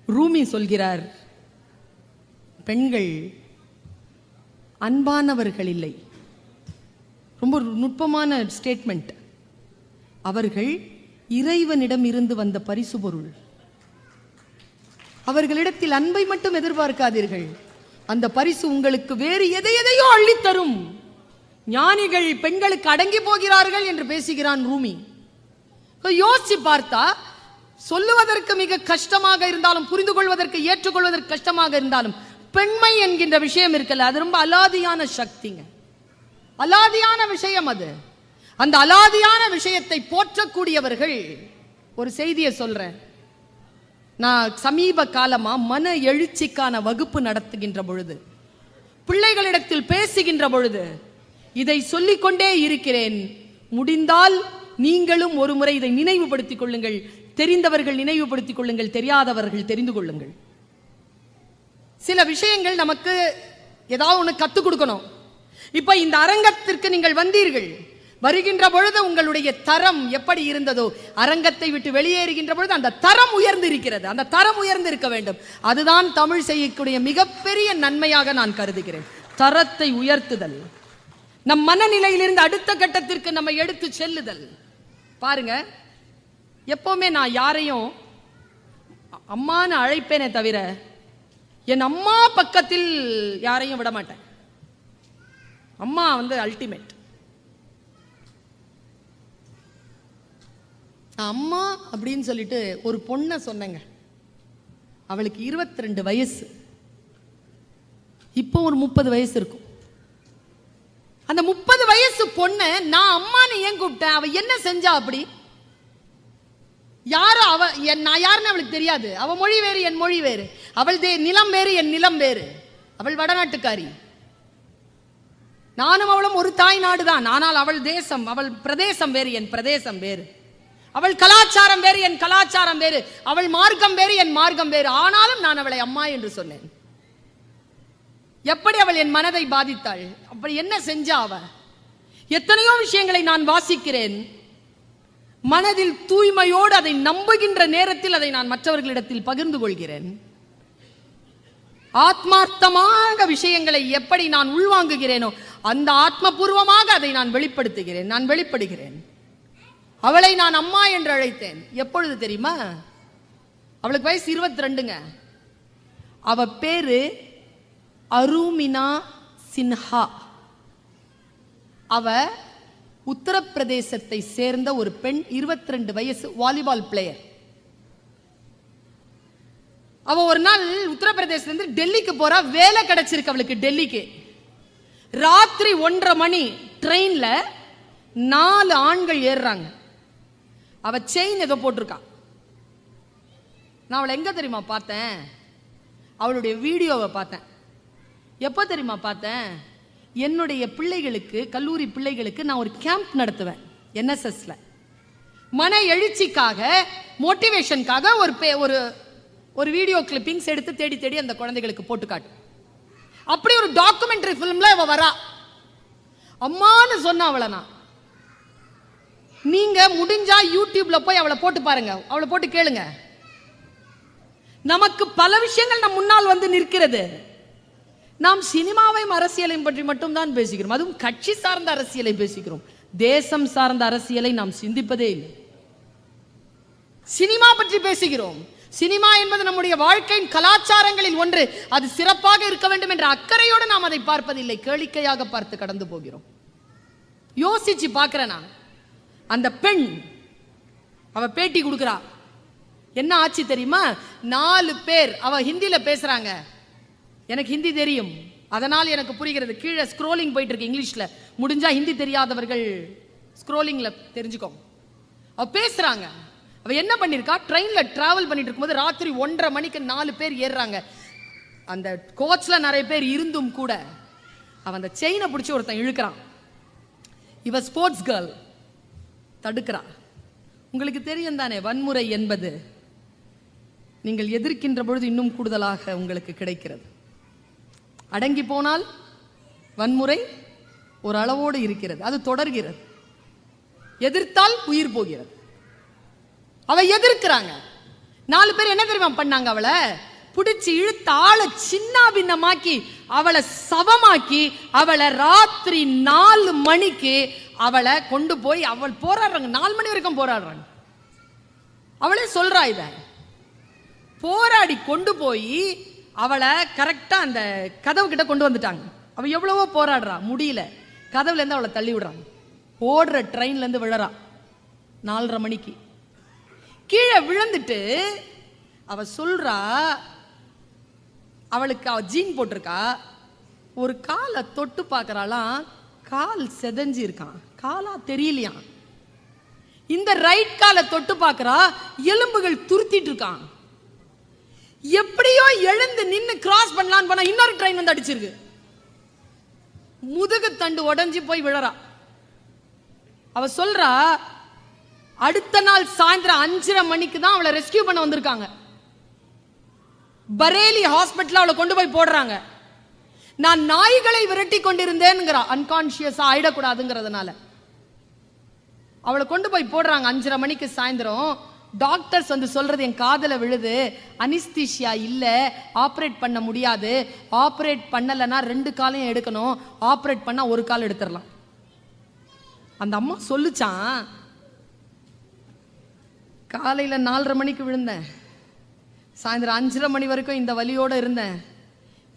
ரூமி சொல்கிறார், பெண்கள் அன்பானவர்கள் இல்லை. ரொம்ப நுட்பமான ஸ்டேட்மெண்ட். அவர்கள் இறைவனிடம் இருந்து வந்த பரிசு பொருள். அவர்களிடத்தில் அன்பை மட்டும் எதிர்பார்க்காதீர்கள், அந்த பரிசு உங்களுக்கு வேறு எதையோ அள்ளித்தரும். ஞானிகள் பெண்களுக்கு அடங்கி போகிறார்கள் என்று பேசுகிறான் ரூமி. யோசிச்சு பார்த்தா, சொல்லுவதற்கு மிக கஷ்டமாக இருந்தாலும், புரிந்து கொள்வதற்கு ஏற்றுக்கொள்வதற்கு கஷ்டமாக இருந்தாலும், பெண்மை என்கின்ற விஷயம் இருக்கல, அது ரொம்ப அலாதியான சக்திங்க, அலாதியான விஷயம் அது. அந்த அலாதியான விஷயத்தை போற்றக்கூடியவர்கள். ஒரு செய்தியை சொல்றேன். நான் சமீப காலமா மன எழுச்சிக்கான வகுப்பு நடத்துகின்ற பொழுது, பிள்ளைகளிடத்தில் பேசுகின்ற பொழுது இதை சொல்லிக்கொண்டே இருக்கிறேன். முடிந்தால் நீங்களும் ஒரு முறை இதை நினைவுபடுத்திக் கொள்ளுங்கள். தெரிந்தவர்கள் நினைவுபடுத்திக் கொள்ளுங்கள், தெரியாதவர்கள் தெரிந்து கொள்ளுங்கள். சில விஷயங்கள் நமக்கு ஏதாவது ஒன்று கத்துக் கொடுக்கணும். இப்ப இந்த அரங்கத்திற்கு நீங்கள் வந்தீர்கள். வருகின்ற பொழுது உங்களுடைய தரம் எப்படி இருந்ததோ, அரங்கத்தை விட்டு வெளியேறுகின்ற பொழுது அந்த தரம் உயர்ந்து இருக்கிறது. அந்த தரம் உயர்ந்து இருக்க வேண்டும். அதுதான் தமிழ் செய்யக்கூடிய மிகப்பெரிய நன்மையாக நான் கருதுகிறேன். தரத்தை உயர்த்துதல், நம் மனநிலையிலிருந்து அடுத்த கட்டத்திற்கு நம்ம எடுத்து செல்லுதல். பாருங்க, எப்பவுமே நான் யாரையும் அம்மான்னு அழைப்பேனே தவிர என் அம்மா பக்கத்தில் யாரையும் விட மாட்டேன். அம்மா அல்டிமேட். அம்மா அப்படின்னு சொல்லிட்டு ஒரு பொண்ணை சொன்னேங்க. அவளுக்கு 22 வயசு. இப்போ ஒரு 30 வயசு இருக்கும். அந்த 30 வயசு பொண்ணு நான் அம்மான்னு ஏன் கூப்பிட்டேன்? அவ என்ன செஞ்சா? அப்படி யாரும் அவ நான் யாருன்னு அவளுக்கு தெரியாது. அவ மொழி வேறு, என் மொழி வேறு. அவள் நிலம் வேறு, என் நிலம் வேறு. அவள் வடநாட்டுக்காரி, நானும் அவளும் ஒரு தாய் நாடுதான். ஆனால் அவள் தேசம், அவள் பிரதேசம் வேறு, என் பிரதேசம் வேறு. அவள் கலாச்சாரம் வேறு, என் கலாச்சாரம் வேறு. அவள் மார்க்கம் வேறு, என் மார்க்கம் வேறு. ஆனாலும் நான் அவளை அம்மா என்று சொன்னேன். எப்படி அவள் என் மனதை பாதித்தாள்? அப்படி என்ன செஞ்சா அவ? எத்தனையோ விஷயங்களை நான் வாசிக்கிறேன். மனதில் தூய்மையோடு அதை நம்புகின்ற நேரத்தில் அதை நான் மற்றவர்களிடத்தில் பகிர்ந்து கொள்கிறேன். ஆத்மார்த்தமாக விஷயங்களை எப்படி நான் உள்வாங்குகிறேனோ அந்த ஆத்மபூர்வமாக அதை நான் வெளிப்படுத்துகிறேன், நான் வெளிப்படுகிறேன். அவளை நான் அம்மா என்று அழைத்தேன். எப்பொழுது தெரியுமா? அவளுக்கு வயசு 22ங்க. அவ பேரு அரூமினா சின்ஹா. அவ உத்தரப்பிரதேசத்தை சேர்ந்த ஒரு பெண், 22 வயசு, வாலிபால் பிளேயர். அவ ஒரு நாள் உத்தரப்பிரதேசத்திலிருந்து டெல்லிக்கு போறா. வேலை கிடைச்சிருக்கு அவளுக்கு டெல்லிக்கு. ராத்திரி 1:30 மணி ட்ரெயின்ல 4 ஆண்கள் ஏறுறாங்க. அவ செயின் ஏதோ போட்டிருக்கா. நான் அவளை எங்க தெரியுமா பார்த்தேன்? அவளுடைய வீடியோவை பார்த்தேன். எப்போ தெரியுமா பார்த்தேன்? என்னுடைய பிள்ளைகளுக்கு, கல்லூரி பிள்ளைகளுக்கு நான் ஒரு கேம்ப் நடத்துவேன் NSSல. மன எழுச்சிக்காக, மோட்டிவேஷனுக்காக ஒரு வீடியோ கிளிப்பிங்ஸ் எடுத்து தேடி தேடி அந்த குழந்தைகளுக்கு போட்டு காட்டு. அப்படி ஒரு டாக்குமெண்ட்ரி பிலிம்ல அவ வரா. அம்மான்னு சொன்ன அவளை நான். நீங்க முடிஞ்சா யூடியூப்ல போய் அவளை போட்டு பாருங்க, அவளை போட்டு கேளுங்க. நமக்கு பல விஷயங்கள் நம் முன்னால் வந்து நிற்கிறது. நாம் சினிமாவையும் அரசியலையும் பற்றி மட்டும்தான் பேசுகிறோம். அதுவும் கட்சி சார்ந்த அரசியலை பேசுகிறோம். தேசம் சார்ந்த அரசியலை நாம் சிந்திப்பதே இல்லை. சினிமா பற்றி பேசுகிறோம். சினிமா என்பது நம்முடைய வாழ்க்கையின் கலாச்சாரங்களில் ஒன்று. அது சிறப்பாக இருக்க வேண்டும் என்ற அக்கறையோடு நாம் அதை பார்ப்பதில்லை. கேளிக்கையாக பார்த்து கடந்து போகிறோம். யோசிச்சு பார்க்கிறேன் நான். அந்த பெண் அவ பேட்டி கொடுக்கிறா. என்ன ஆச்சு தெரியுமா? 4 பேர், அவ ஹிந்தியில பேசுறாங்க. எனக்கு ஹிந்தி தெரியும், அதனால் எனக்கு புரிகிறது. கீழே ஸ்க்ரோலிங் போயிட்டு இருக்கு இங்கிலீஷ்ல. முடிஞ்சா ஹிந்தி தெரியாதவர்கள் ஸ்க்ரோலிங்ல தெரிஞ்சுக்கோங்க. அவ பேசுறாங்க. அவ என்ன பண்ணிருக்கா? ட்ரெயின்ல டிராவல் பண்ணிட்டு இருக்கும்போது ராத்திரி 1:30 மணிக்கு 4 பேர் ஏறுறாங்க. அந்த கோச்ல நிறைய பேர் இருந்தும் கூட அவன் அந்த செயினை பிடிச்சி ஒருத்தன் இழுக்கிறான். இவ ஸ்போர்ட்ஸ் கேர்ள், தடுக்கிறா. உங்களுக்கு தெரியும் தானே, வன்முறை என்பது நீங்கள் எதிர்க்கின்ற பொழுது இன்னும் கூடுதலாக உங்களுக்கு கிடைக்கிறது. அடங்கி போனால் வன்முறை ஒரு அளவோடு இருக்கிறது, அது தொடர்கிறது. எதிர்த்தால் உயிர் போகிறது. அவ எதிர்க்கிறாங்க. 4 பேர் என்ன தெரியுமா பண்ணாங்க? அவளை பிடிச்சி இழுத்து ஆளை சின்ன பின்னமாக்கி அவளை சவமாக்கி அவளை ராத்திரி 4 மணிக்கு அவளை கொண்டு போய் அவள் போராடுறாங்க. 4 மணி வரைக்கும் போராடுறாங்க. அவளே சொல்றா, இத போராடி கொண்டு போய் அவளை கரெக்டா அந்த கதவு கிட்ட கொண்டு வந்துட்டாங்க. அவ எவ்வளவோ போராடுறா, முடியல. கதவுல இருந்து அவளை தள்ளி விடுறாங்க. ஓடுற ட்ரெயின்ல இருந்து விழறா 4:30 மணிக்கு. கீழே விழுந்துட்டு அவ சொல்றா, அவளுக்கு அவ ஜீன் போட்டிருக்கா, ஒரு காலை தொட்டு பார்க்கறாளாம், கால் செதஞ்சு இருக்கான், காலா தெரியலையாம். இந்த ரைட் காலை தொட்டு பார்க்கறா, எலும்புகள் துருத்திட்டு இருக்கான். எப்படியோ எழுந்து நின்னு கிராஸ் பண்ணலான்னு போனா இன்னொரு ட்ரெயின் வந்து அடிச்சிருக்கு. முதுகு தண்டு உடைஞ்சு போய் விழறா. அவ சொல்றா, அடுத்த நாள் சாயந்தரம் 5:30 மணிக்கு தான் அவளை ரெஸ்கியூ பண்ண வந்திருக்காங்க. பரேலி ஹாஸ்பிட்டல் அவளை கொண்டு போய் போடுறாங்க. நான் நாய்களை விரட்டி கொண்டிருந்தேன்ங்கிறா, அன்கான்சியஸா ஆயிடக்கூடாதுங்கிறதுனால அவளை கொண்டு போய் போடுறாங்க. 5:30 மணிக்கு சாயந்தரம். டாக்டர்ஸ் வந்து சொல்றது என் காதல விழுது, அனிஸ்தீஷியா இல்ல, ஆபரேட் பண்ண முடியாது, ஆபரேட் பண்ணலன்னா 2 காலையும் எடுக்கணும், ஆபரேட் பண்ணா 1 கால் எடுத்துடலாம். அந்த அம்மா சொல்லுச்சான், காலையில 4:30 மணிக்கு விழுந்தேன், சாயந்தரம் 5:30 மணி வரைக்கும் இந்த வலியோட இருந்தேன்,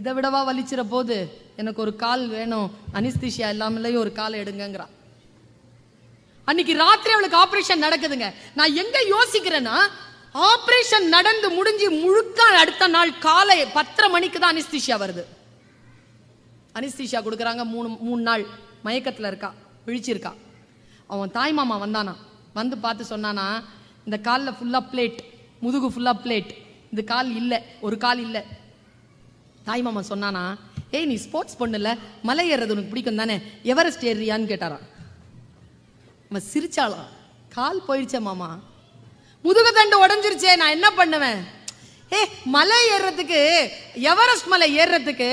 இதை விடவா வலிச்சிட போது, எனக்கு 1 கால் வேணும், அனிஸ்தீஷியா இல்லாமலே 1 காலை எடுங்கிறா. அன்னைக்கு ராத்திரி அவளுக்கு ஆபரேஷன் நடக்குதுங்க. நான் எங்க யோசிக்கிறேன்னா, ஆபரேஷன் நடந்து முடிஞ்சு முழுக்க அடுத்த நாள் காலை 10:30 மணிக்கு தான் அனிஸ்தீஷியா வருது. அனிஸ்தீஷியா கொடுக்குறாங்க. 3 நாள் மயக்கத்துல இருக்கா, விழிச்சிருக்கா. அவன் தாய் மாமா வந்தானா, வந்து பார்த்து சொன்னானா, இந்த காலில் ஃபுல்லா பிளேட், முதுகு ஃபுல்லா பிளேட், இந்த கால் இல்லை, 1 கால் இல்லை. தாய் மாமா சொன்னானா, ஏய் நீ ஸ்போர்ட்ஸ் பொண்ணுல, மலை ஏறது உனக்கு பிடிக்கும் தானே, எவரெஸ்ட் ஏறியான்னு கேட்டாரான். அவன் சிரிச்சாளாம், கால் போயிடுச்சே மாமா, முதுகு தண்டு உடஞ்சிருச்சே, நான் என்ன பண்ணுவேன்? மலை ஏறுறதுக்கு, எவரெஸ்ட் மலை ஏறுறதுக்கு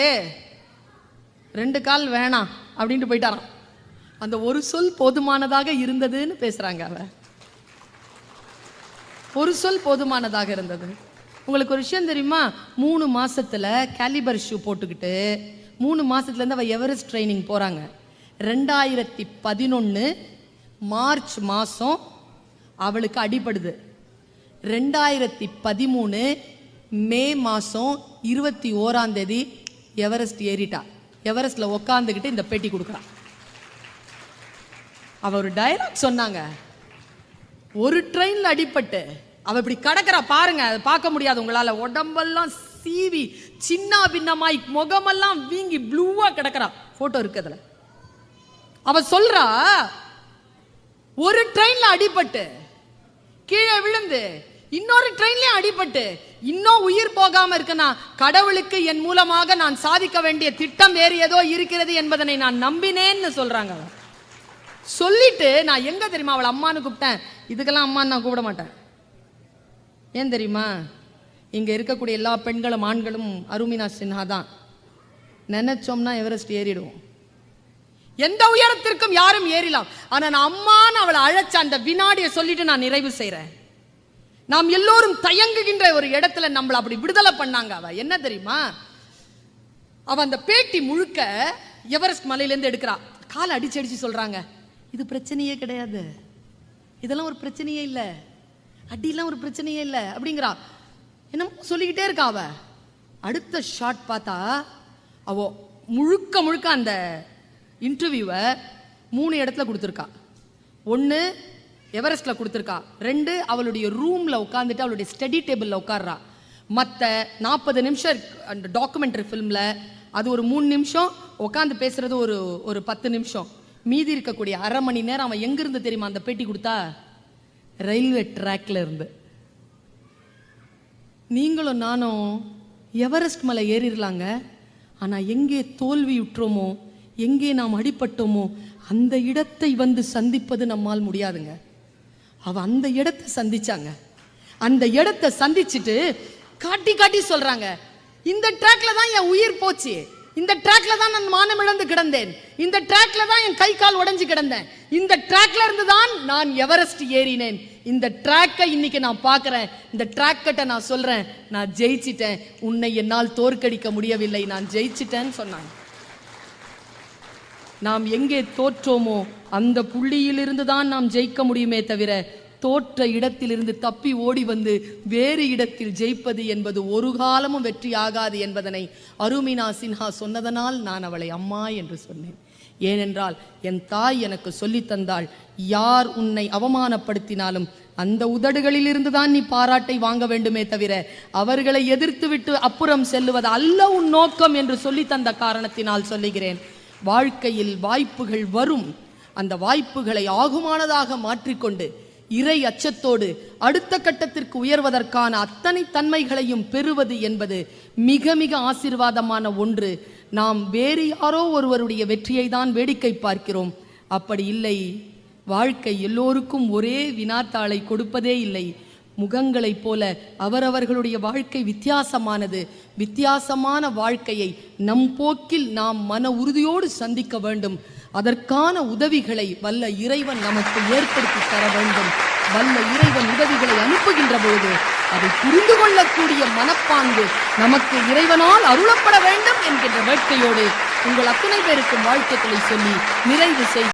2 கால் வேணாம் அப்படின்ட்டு போயிட்டாராம். அந்த ஒரு சொல் போதுமானதாக இருந்ததுன்னு பேசுறாங்க. அவ ஒரு சொல் போதுமானதாக இருந்தது. உங்களுக்கு ஒரு விஷயம் தெரியுமா? 3 மாசத்துல கேலிபர் ஷூ போட்டுக்கிட்டு 3 மாசத்துல இருந்து அவ எவரெஸ்ட் ட்ரைனிங் போறாங்க. 2011 மார்ச் மாசம் அவளுக்கு அடிபடுது. 2013 மே மாசம் 21ஆம் தேதி எவரெஸ்ட் ஏறிட்டா. எவரெஸ்ட்ல உட்காந்துக்கிட்டு இந்த பேட்டி கொடுக்குறா. அவ ஒரு டயலாக் சொன்னாங்க, ஒரு ட்ரெயின்ல அடிபட்டு அவ இப்படி கடக்கிறா பாருங்க, அதை பார்க்க முடியாது உங்களால, உடம்பெல்லாம் சீவி சின்ன பின்னமாய் முகமெல்லாம் வீங்கி ப்ளூவா கிடக்கிறா. போட்டோ இருக்கு அதுல. அவ சொல்றா, ஒரு ட்ரெயின்ல அடிபட்டு கீழே விழுந்து இன்னொரு ட்ரெயின்லயும் அடிபட்டு இன்னும் உயிர் போகாம இருக்குன்னா, கடவுளுக்கு என் மூலமாக நான் சாதிக்க வேண்டிய திட்டம் வேறு ஏதோ இருக்கிறது என்பதனை நான் நம்பினேன்னு சொல்றாங்க. சொல்லிட்டு நான் எங்க தெரியுமா அவளை அம்மான்னு கூப்பிட்டேன். இதுக்கெல்லாம் அம்மான்னு நான் கூப்பிட மாட்டேன். ஏன் தெரியுமா? இங்க இருக்கக்கூடிய எல்லா பெண்களும் ஆண்களும் அருமினா சின்ஹா தான். நினைச்சோம்னா எவரெஸ்ட் ஏறிடுவோம். எந்த உயரத்திற்கும் யாரும் ஏறலாம். ஆனா நான் அம்மான்னு அவளை அழைச்ச அந்த வினாடியை சொல்லிட்டு நான் நிறைவு செய்யறேன். நாம் எல்லோரும் தயங்குகின்ற ஒரு இடத்துல நம்மள அப்படி விடுதலை பண்ணாங்க. அவ என்ன தெரியுமா? அவ அந்த பேட்டி முழுக்க எவரெஸ்ட் மலையிலேருந்து எடுக்கிறா. காலை அடிச்சு அடிச்சு சொல்றாங்க, இது பிரச்சனையே கிடையாது, இதெல்லாம் ஒரு பிரச்சனையே இல்லை, அடியெல்லாம் ஒரு பிரச்சனையே இல்லை அப்படிங்கிறா. என்ன சொல்லிக்கிட்டே இருக்கா. அவ அடுத்த ஷாட் பார்த்தா அவ முழுக்க முழுக்க அந்த இன்டர்வியூவை 3 இடத்துல கொடுத்துருக்கா. 1 எவரெஸ்ட்ல கொடுத்துருக்கா. 2 அவளுடைய ரூம்ல உட்காந்துட்டு அவளுடைய ஸ்டடி டேபிள்ல உட்கார்றா. மற்ற 40 நிமிஷம் அந்த டாக்குமெண்ட்ரி ஃபிலிம்ல அது ஒரு 3 நிமிஷம், உட்காந்து பேசுறது ஒரு 10 நிமிஷம். மீதி இருக்கக்கூடிய அரை மணி நேரம் அவன் எங்கிருந்து தெரியுமா அந்த பேட்டி கொடுத்தா? ரயில்வே ட்ராக்ல இருந்து. நீங்களும் நானும் எவரெஸ்ட் மலை ஏறிடலாங்க, ஆனா எங்கே தோல்வியுற்றோமோ, எங்கே நாம் அடிபட்டோமோ அந்த இடத்தை வந்து சந்திப்பது நம்மால் முடியாதுங்க. அவ அந்த இடத்தை சந்திச்சாங்க. அந்த இடத்தை சந்திச்சுட்டு காட்டி காட்டி சொல்றாங்க, இந்த ட்ராக்ல தான் என் உயிர் போச்சு, இந்த ட்ராக்ல தான் நான் மானம் இழந்து கிடந்தேன், இந்த ட்ராக்ல தான் என் கை கால் உடைஞ்சு கிடந்தேன், இந்த ட்ராக்ல இருந்து தான் நான் எவரெஸ்ட் ஏறினேன், இந்த ட்ராக்கை இன்னைக்கு நான் பார்க்கிறேன். இந்த ட்ராக்கை நான் சொல்றேன், நான் ஜெயிச்சிட்டேன், உன்னை என்னால் தோற்கடிக்க முடியவில்லை, நான் ஜெயிச்சிட்டேன்னு சொன்னாங்க. நாம் எங்கே தோற்றோமோ அந்த புள்ளியிலிருந்து தான் நாம் ஜெயிக்க முடியுமே தவிர, தோற்ற இடத்திலிருந்து தப்பி ஓடி வந்து வேறு இடத்தில் ஜெயிப்பது என்பது ஒரு காலமும் வெற்றி ஆகாது என்பதனை அருமினா சின்ஹா சொன்னதனால் நான் அவளை அம்மா என்று சொன்னேன். ஏனென்றால் என் தாய் எனக்கு சொல்லி தந்தாள், யார் உன்னை அவமானப்படுத்தினாலும் அந்த உதடுகளில் இருந்து தான் நீ பாராட்டை வாங்க வேண்டுமே தவிர அவர்களை எதிர்த்து விட்டு அப்புறம் செல்லுவது அல்ல உன் நோக்கம் என்று சொல்லி தந்த காரணத்தினால் சொல்லுகிறேன். வாழ்க்கையில் வாய்ப்புகள் வரும், அந்த வாய்ப்புகளை ஆகுமானதாக மாற்றிக்கொண்டு இறை அச்சத்தோடு அடுத்த கட்டத்திற்கு உயர்வதற்கான அத்தனை தன்மைகளையும் பெறுவது என்பது மிக மிக ஆசீர்வாதமான ஒன்று. நாம் வேறு யாரோ ஒருவருடைய வெற்றியை தான் வேடிக்கை பார்க்கிறோம். அப்படி இல்லை. வாழ்க்கை எல்லோருக்கும் ஒரே வினாத்தாளை கொடுப்பதே இல்லை. முகங்களைப் போல அவரவர்களுடைய வாழ்க்கை வித்தியாசமானது. வித்தியாசமான வாழ்க்கையை நம் போக்கில் நாம் மன உறுதியோடு சந்திக்க வேண்டும். அதற்கான உதவிகளை வல்ல இறைவன் நமக்கு ஏற்படுத்தி தர வேண்டும். வல்ல இறைவன் உதவிகளை அனுப்புகின்ற போது அதை புரிந்து கொள்ளக்கூடிய மனப்பாங்கு நமக்கு இறைவனால் அருளப்பட வேண்டும் என்கின்ற வேட்கையோடு உங்கள் அத்தனை பேருக்கும் வாழ்த்துக்களை சொல்லி நிறைவு செய்து